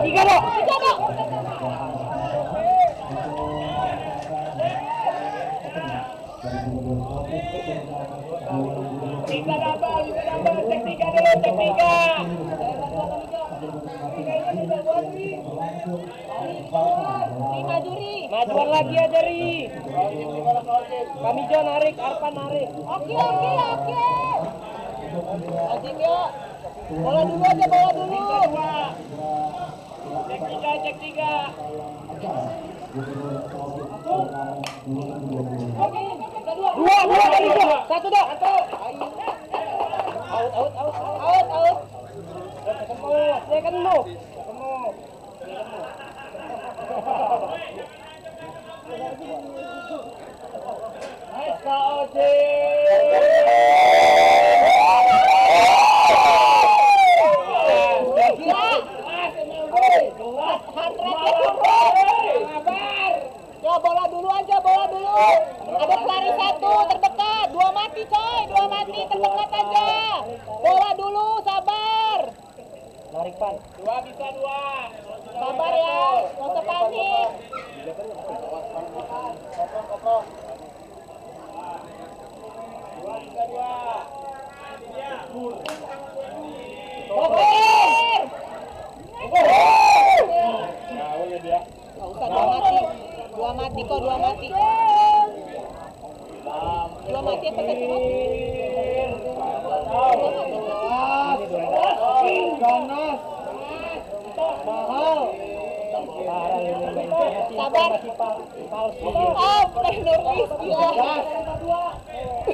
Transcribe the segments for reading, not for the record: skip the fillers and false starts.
Tiga dong. Bisa nambah, cek tiga dulu, cek tiga. Majuan lagi aja Ri. Kami Jo narik, Arpan narik. Oke. Anjing ya. Bola dulu aja, bola dulu. Cek tiga. Dua dari gua. Satu dah. Out. Ketemu. Bola dulu. Ada pelari satu terdekat, dua mati terdekat aja. Bola dulu, sabar. Narik pan. Dua. Sabar ya, nggak usah panik. Dua mati. Dua mati apa satu mati? Ganas. Mahal. Sabar. Nurlis gila.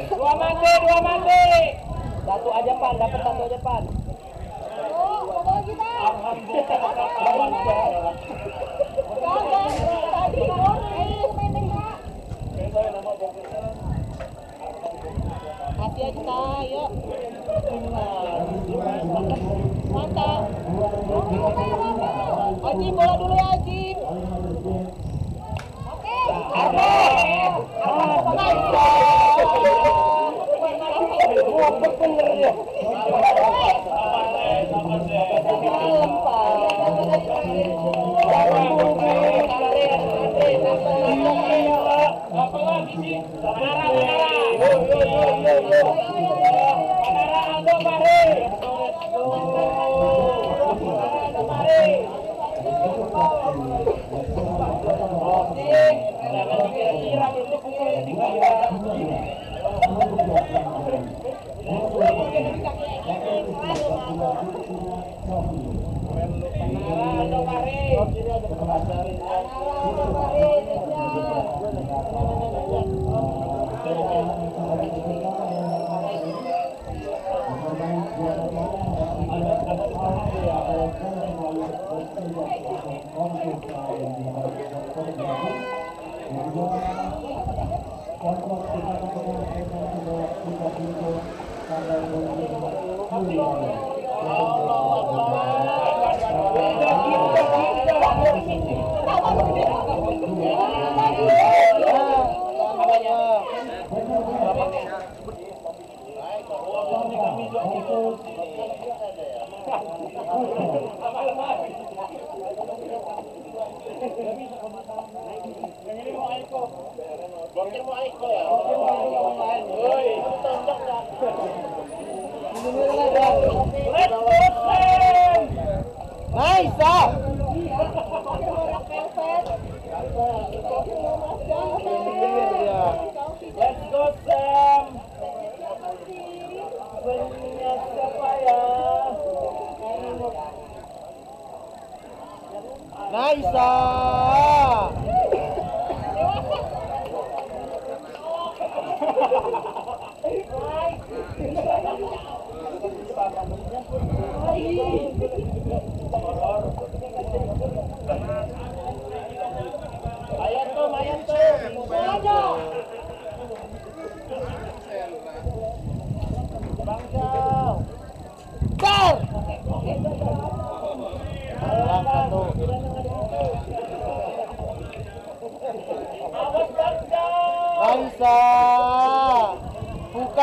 Dua mati. Satu aja pan, dapat satu aja pan. Alhamdulillah. Tadi kasih aja yuk. Mantap. Ajim bola dulu ya Ajim. Oke. Bener ya.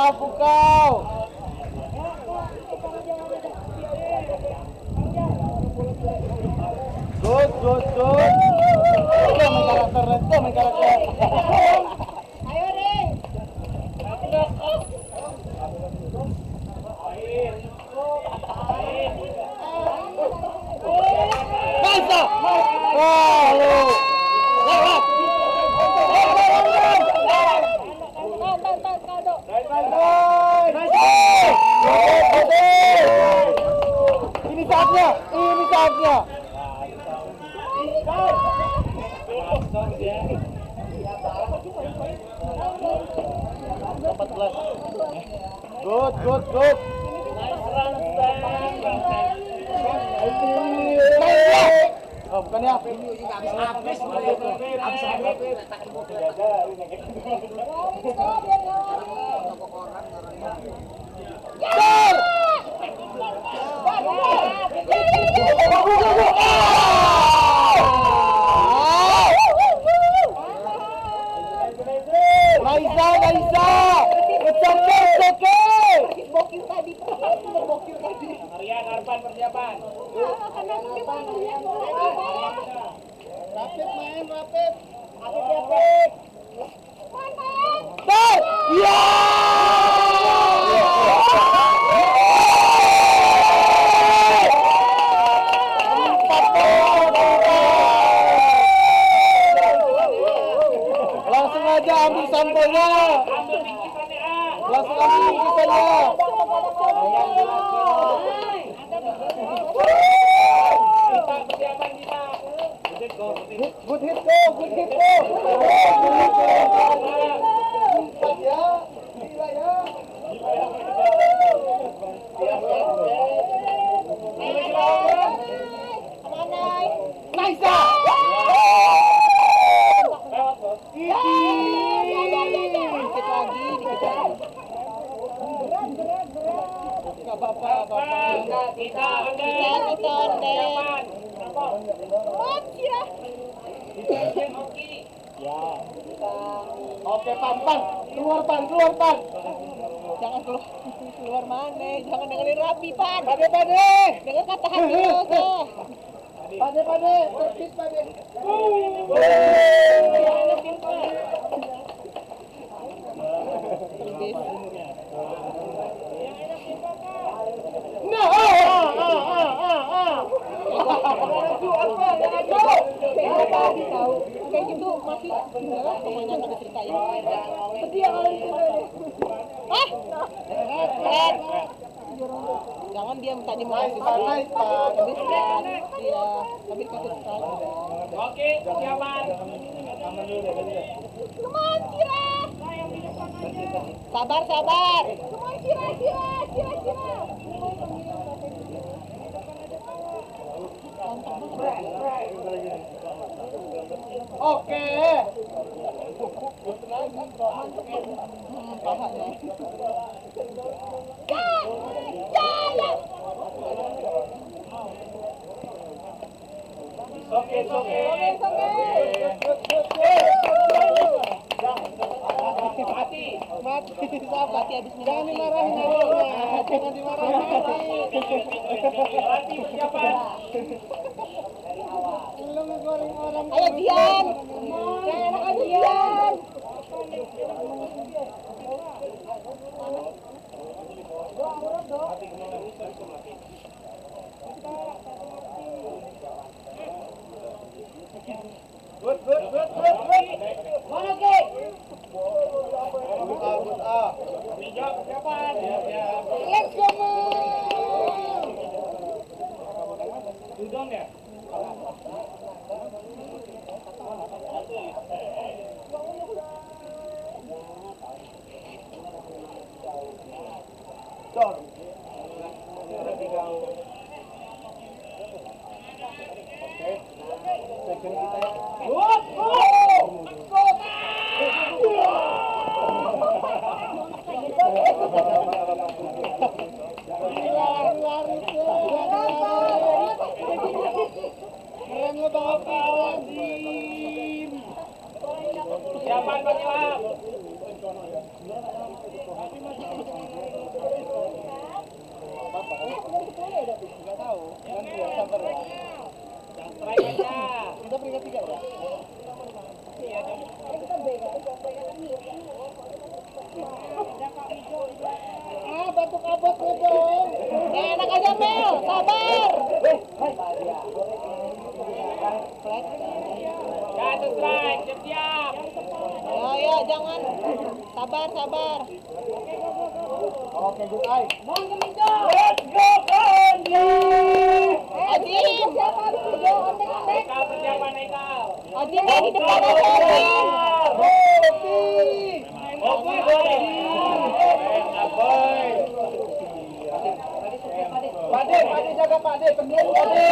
Pukau. Itu main karakter. Ayo deh. Masa. Wah, lu. Lewat. Ini saatnya. Good. Oh, bukan ya? Habis. Laisa. Bokil tadi. Rian Arfan persiapan. Rapid. Ya! Langsung aja ambil sampelnya. Langsung ambil bingkisannya. Good hit go. Naisa. Dikit lagi. Enggak apa-apa. Kita Oke, pan. Keluar pan. Jangan keluar mana? Jangan dengerin Rapi, Pan. Pade. Dengar kata hati lo tuh. Pade. Tertib pade. Nah, Kayak gitu masih enggak semuanya nggak diceritain. Sedih ya kalau itu. Jangan dia minta dimarahin. Nice. Habis kan dia habis kasih sekali. Oke, persiapan. Lumayan Cira. Sabar. Lumayan Cira. Oke. Pahanya. Oke. Mati habis Jangan dimarahin. Mati persiapan. Lu ngegoreng orang. Ayo Dian. Enak aja Dian. Good. Mana ke? Good. Bijak persiapan. Let's go. Dudong ya. Siapan penyelam. strike aja. Kita peringkat 3 ya? Ah, batuk abotnya dong. Enak aja Mel, sabar. Satu strike, siap-siap. Ya, jangan. Sabar, sabar. Oke, good eye. Let's go, Kandi. Ajim. Ekal persiapan Ekal. Ajim di depan aja, Ajim. Oke, boy. Pade jaga Pade, pendiri Pade.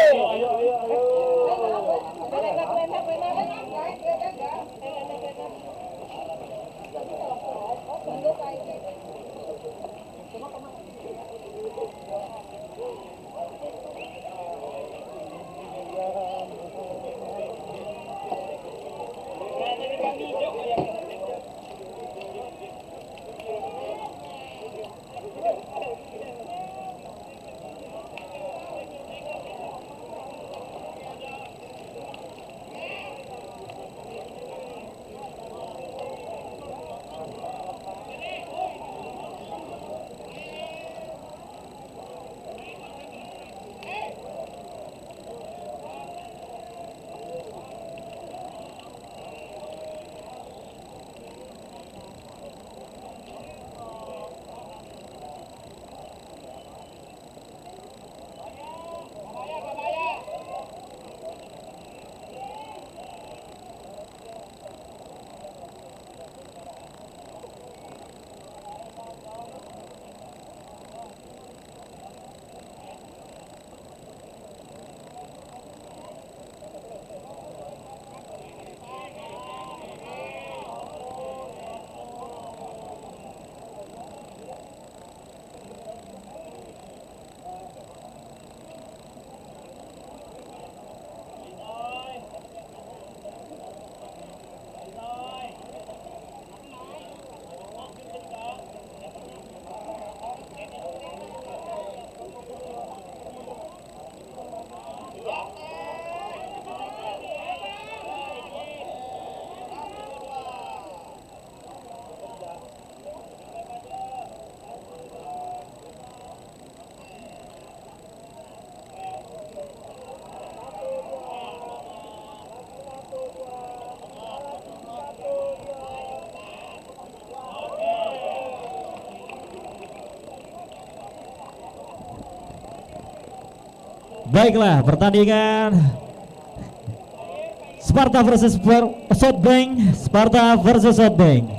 Baiklah, pertandingan Sparta versus Southbank, Sparta versus Southbank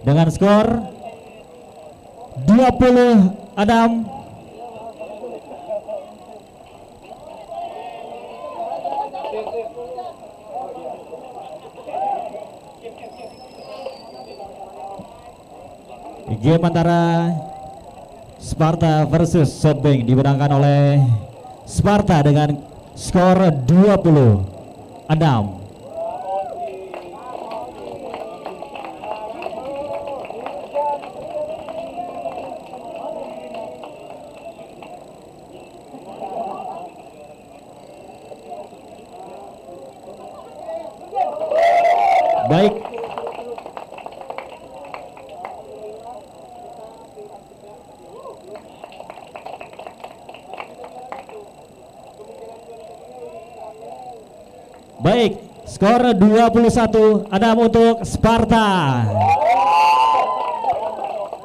dengan skor 26. Game antara Sparta versus Southbank dimenangkan oleh Sparta dengan skor 26. Baik. Baik, skor 21 untuk Sparta.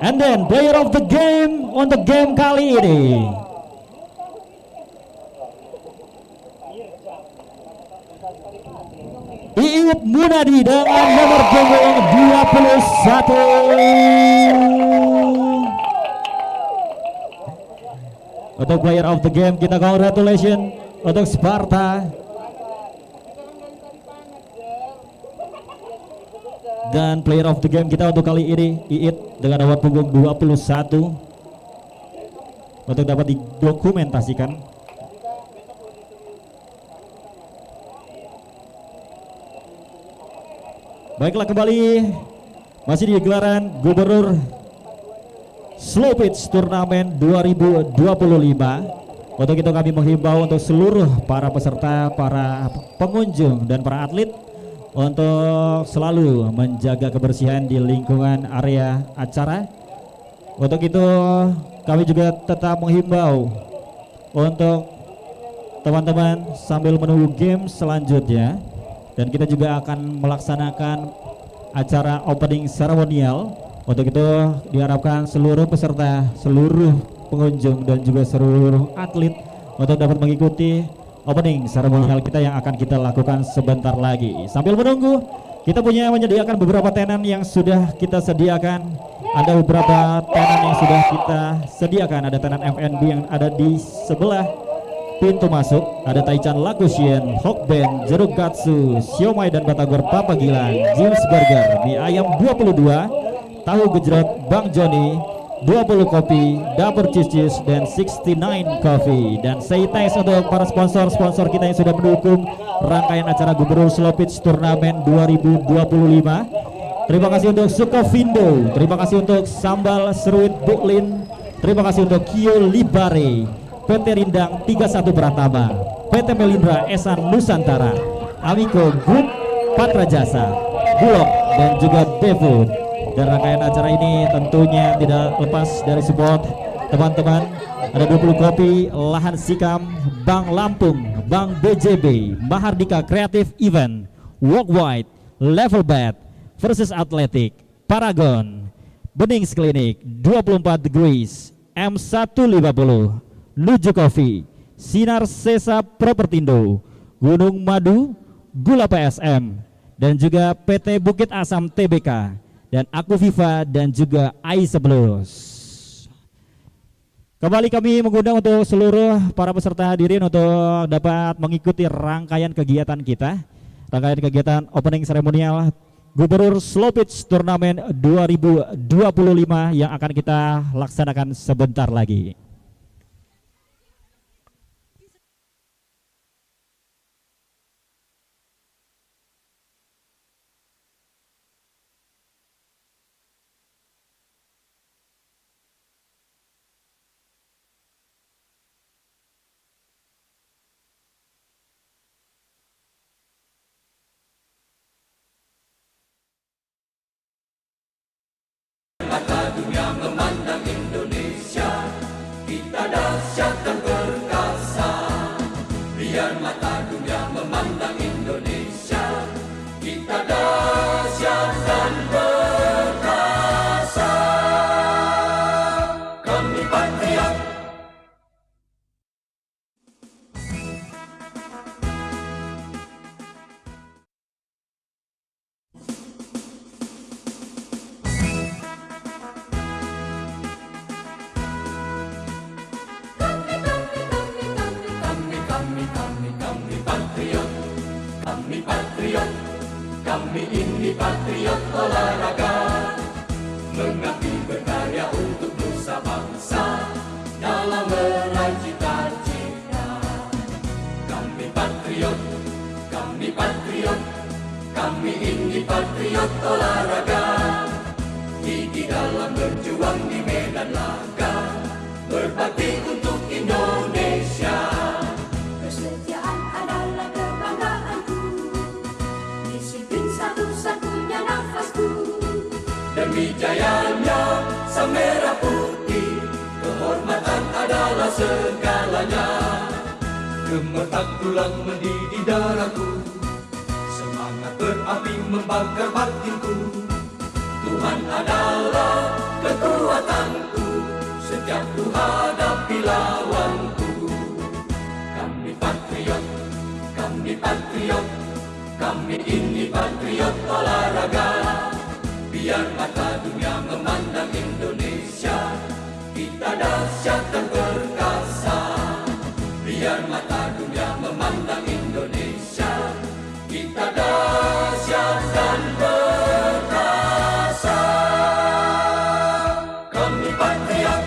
And then player of the game untuk game kali ini Iip Munadi dengan nomor punggung 21. Untuk player of the game kita congratulations untuk Sparta. Dan player of the game kita untuk kali ini Iit dengan nomor punggung 21 untuk dapat didokumentasikan. Baiklah, kembali masih di gelaran Gubernur Slow Pitch Turnamen 2025 Untuk itu kami menghimbau untuk seluruh para peserta, para pengunjung dan para atlet untuk selalu menjaga kebersihan di lingkungan area acara. Untuk itu kami juga tetap menghimbau untuk teman-teman sambil menunggu game selanjutnya, dan kita juga akan melaksanakan acara opening seremonial. Untuk itu diharapkan seluruh peserta, seluruh pengunjung dan juga seluruh atlet untuk dapat mengikuti opening seremonial kita yang akan kita lakukan sebentar lagi. Sambil menunggu, kita punya menyediakan beberapa tenan yang sudah kita sediakan. Ada beberapa tenan yang sudah kita sediakan. Ada tenan FNB yang ada di sebelah pintu masuk. Ada Taichan Lakusien, Hokben, Jeruk Katsu, Siomay dan Batagor Papa Gilang, James Burger, mie ayam 22, tahu gejrot Bang Joni, 20 kopi, Dapur Cheese dan 69 Coffee. Dan say thanks untuk para sponsor-sponsor kita yang sudah mendukung rangkaian acara Gubernur Slow Pitch Turnamen 2025. Terima kasih untuk Sukovindo, terima kasih untuk Sambal Seruit Buklin, terima kasih untuk Kio Libare, PT Rindang 31 Pratama, PT Melindra Esan Nusantara, Amico Group, Patra Jasa, Bulog dan juga Devo. Dan rangkaian acara ini tentunya tidak lepas dari support teman-teman. Ada 20 kopi, Lahan Sikam, Bank Lampung, Bank BJB, Mahardika Creative Event, Walk White, Level Bed, Versus Athletic, Paragon, Benings Clinic, 24 Degrees, M150, Luju Coffee, Sinar Sesa Propertindo, Gunung Madu, Gula PSM, dan juga PT Bukit Asam TBK, dan Aku Viva dan juga Aisyah Blues. Kembali kami mengundang untuk seluruh para peserta hadirin untuk dapat mengikuti rangkaian kegiatan kita, rangkaian kegiatan opening seremonial Gubernur Slow Pitch Turnamen 2025 yang akan kita laksanakan sebentar lagi. Mata dunia memandang Indonesia, kita dahsyat dan perkasa. Biar mata dunia memandang Indonesia, kita dahsyat dan perkasa. Kami patriot. Kami ini patriot olahraga, mengabdi berkarya untuk nusa bangsa dalam meraih cita-cita. Kami patriot, kami ini patriot olahraga, gigi dalam berjuang di medan laga, berbakti untuk Indonesia. Kesetiaan adalah kebanggaanku, disiplin satu-satunya nafasku. Demi jayanya sang merah putih, kehormatan adalah segalanya. Gemetak tulang mendidih darahku, semangat berapi membakar batinku. Tuhan adalah kekuatanku, setiap ku hadapi lawanku. Kami patriot, kami ini patriot olahraga. Biar mata dunia memandang Indonesia, kita dahsyat dan perkasa. Biar mata dunia memandang Indonesia, kita dahsyat dan perkasa. Kami patriot.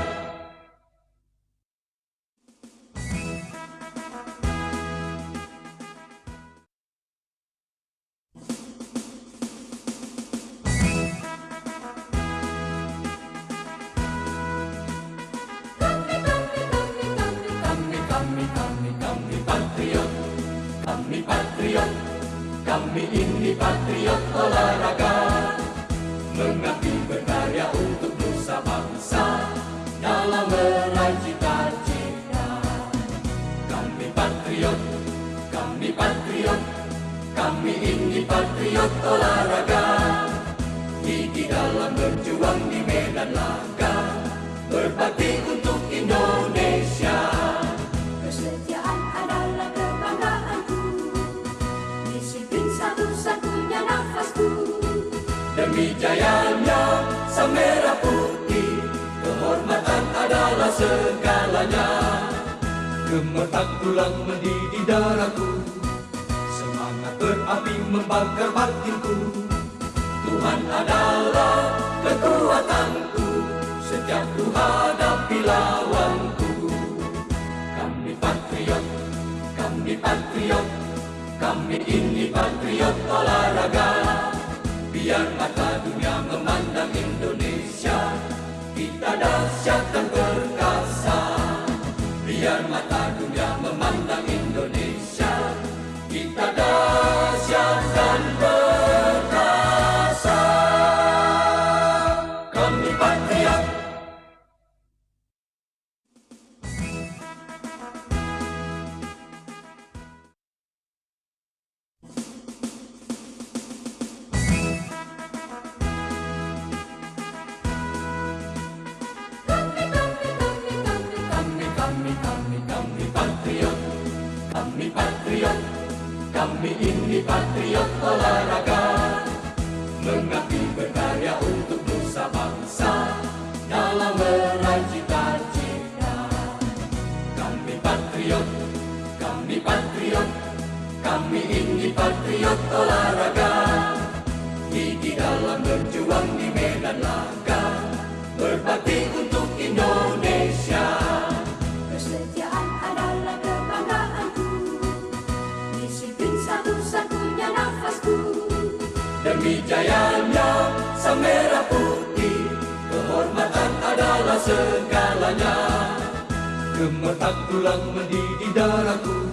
patriot olahraga, gigi dalam berjuang di medan laga, berbakti untuk Indonesia. Kesetiaan adalah kebanggaanku, disiplin satu-satunya nafasku. Demi jayanya sang merah putih, kehormatan adalah segalanya. Gemetar tulang mendidih darahku, semangat berapi membakar batinku. Tuhan adalah kekuatanku, setiap ku hadapi lawanku. Kami patriot, kami patriot, kami ini patriot olahraga. Biar mata dunia memandang Indonesia, kita dahsyat dan perkasa. Biar mata dunia memandang Indonesia, kita dahsyat dan perkasa. Kami patriot. Kami patriot, kami ini patriot olahraga, mengabdi berkarya untuk nusa bangsa, dalam meraih cita-cita. Kami patriot, kami patriot, kami ini patriot olahraga, gigi dalam berjuang di medan laga, berbakti untuk Indonesia. Kesetiaan adalah kebanggaanku, disiplin satu-satunya nafasku. Demi jayanya sang merah putih, kehormatan adalah segalanya. Gemetar tulang mendidih darahku,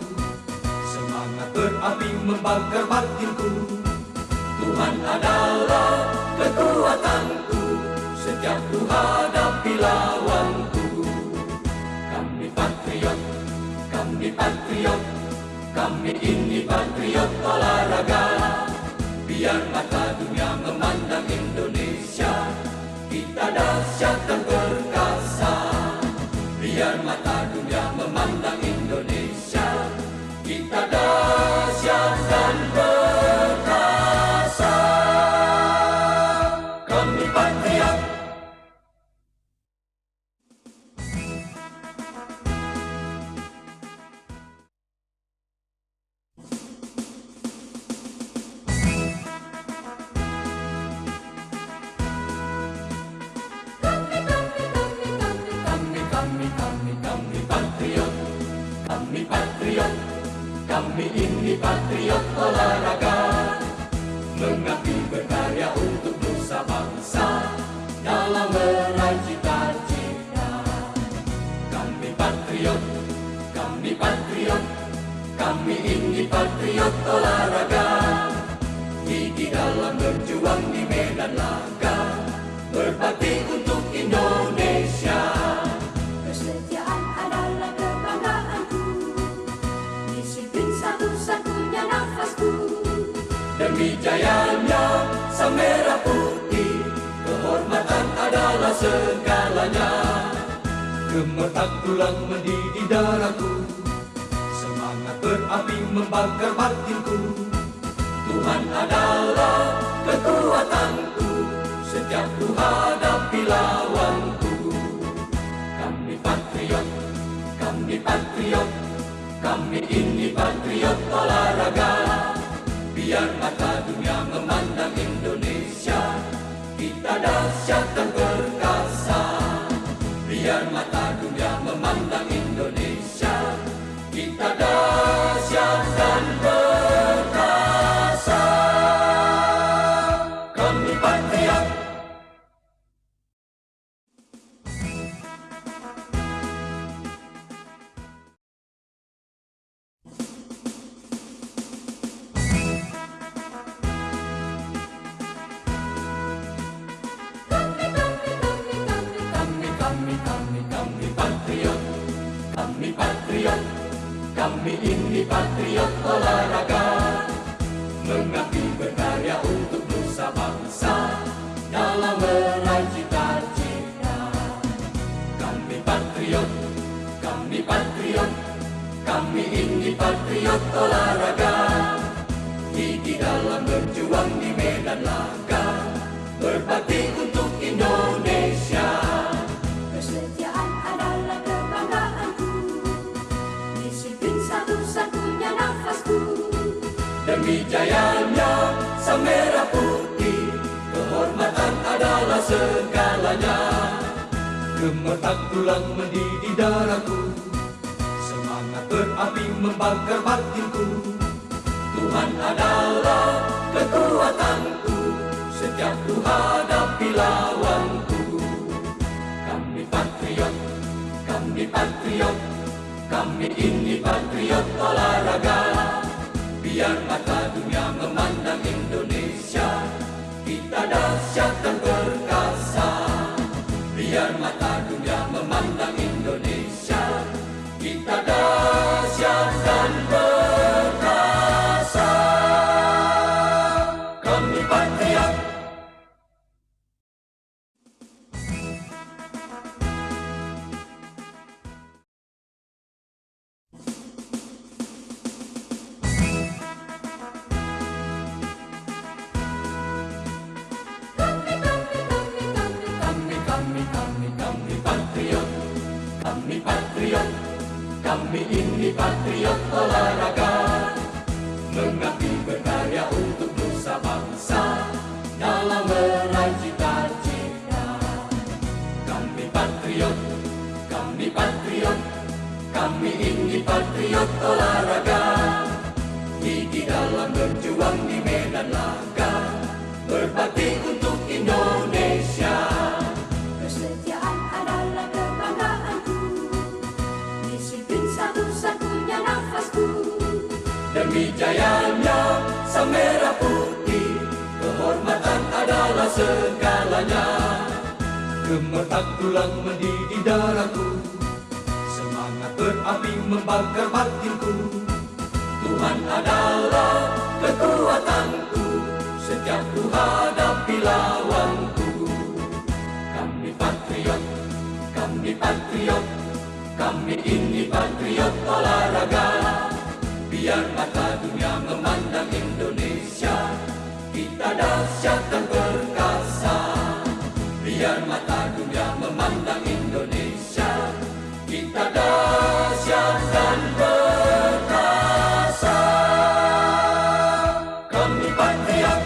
semangat berapi membakar batinku. Tuhan adalah kekuatanku, setiap ku hadapi lawanku. Kami patriot, kami patriot, kami ini patriot olahraga. Biar mata dunia memandang Indonesia, kita dahsyat dan perkasa. Biar mata dunia memandang Indonesia, kita dahsyat dan perkasa. Kami patriot. Kami patriot, kami ini patriot olahraga, mengabdi berkarya untuk nusa bangsa, dalam meraih cita-cita. Kami patriot, kami patriot, kami ini patriot olahraga, gigi dalam berjuang di medan laga, berbakti untuk Indonesia. Kesetiaan adalah kebanggaanku, disiplin satu-satunya nafasku. Demi jayanya sang merah putih, kehormatan adalah segalanya. Gemetar tulang mendidih darahku, semangat berapi membakar batinku. Tuhan adalah kekuatanku, setiap ku hadapi lawanku. Kami patriot, kami patriot, kami ini patriot olahraga. Biar mata dunia memandang Indonesia, kita dahsyat dan perkasa. Biar mata dunia memandang Indonesia, kita dahsyat dan perkasa. Kami patriot. Kami ini patriot olahraga, mengabdi berkarya olahraga, gigi dalam berjuang di medan laga, berbakti untuk Indonesia. Kesetiaan adalah kebanggaanku, disiplin satu-satunya nafasku. Demi jayanya sang merah putih, kehormatan adalah segalanya. Gemetar tulang mendidih darahku, semangat berapi membakar batinku. Tuhan adalah kekuatanku, setiap ku hadapi lawanku. Kami patriot, kami patriot, kami ini patriot olahraga. Biar mata dunia memandang Indonesia, kita dahsyat dan perkasa. Biar mata dunia memandang Indonesia, kita dahsyat dan perkasa. Kami patriot. Kami ini patriot olahraga, mengabdi berkarya untuk nusa bangsa dalam meraih cita-cita. Kami patriot, kami patriot, kami ini patriot olahraga, gigi dalam berjuang di medan laga, berbakti untuk Indonesia. Kesetiaan adalah kebanggaanku, disiplin satu-satunya nafasku. Demi jayanya sang merah putih, kehormatan adalah segalanya. Gemetar tulang mendidih darahku, semangat berapi membakar batinku. Tuhan adalah kekuatanku, setiap ku hadapi lawanku. Kami patriot, kami patriot, kami ini patriot olahraga. Biar mata dunia memandang Indonesia, kita dahsyat dan perkasa. Biar mata dunia memandang Indonesia, kita dahsyat dan perkasa. Kami patriot.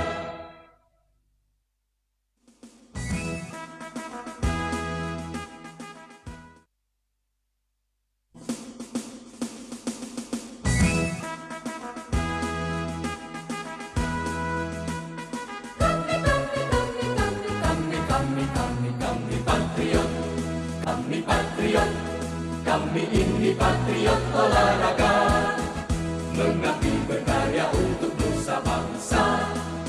Kami ini patriot olahraga, mengabdi berkarya untuk nusa bangsa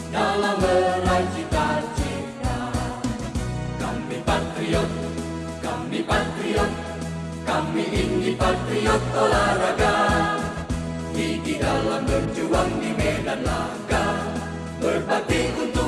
dalam meraih cita-cita. Kami patriot, kami patriot, kami ini patriot olahraga, gigi dalam berjuang di medan laga, berbakti untuk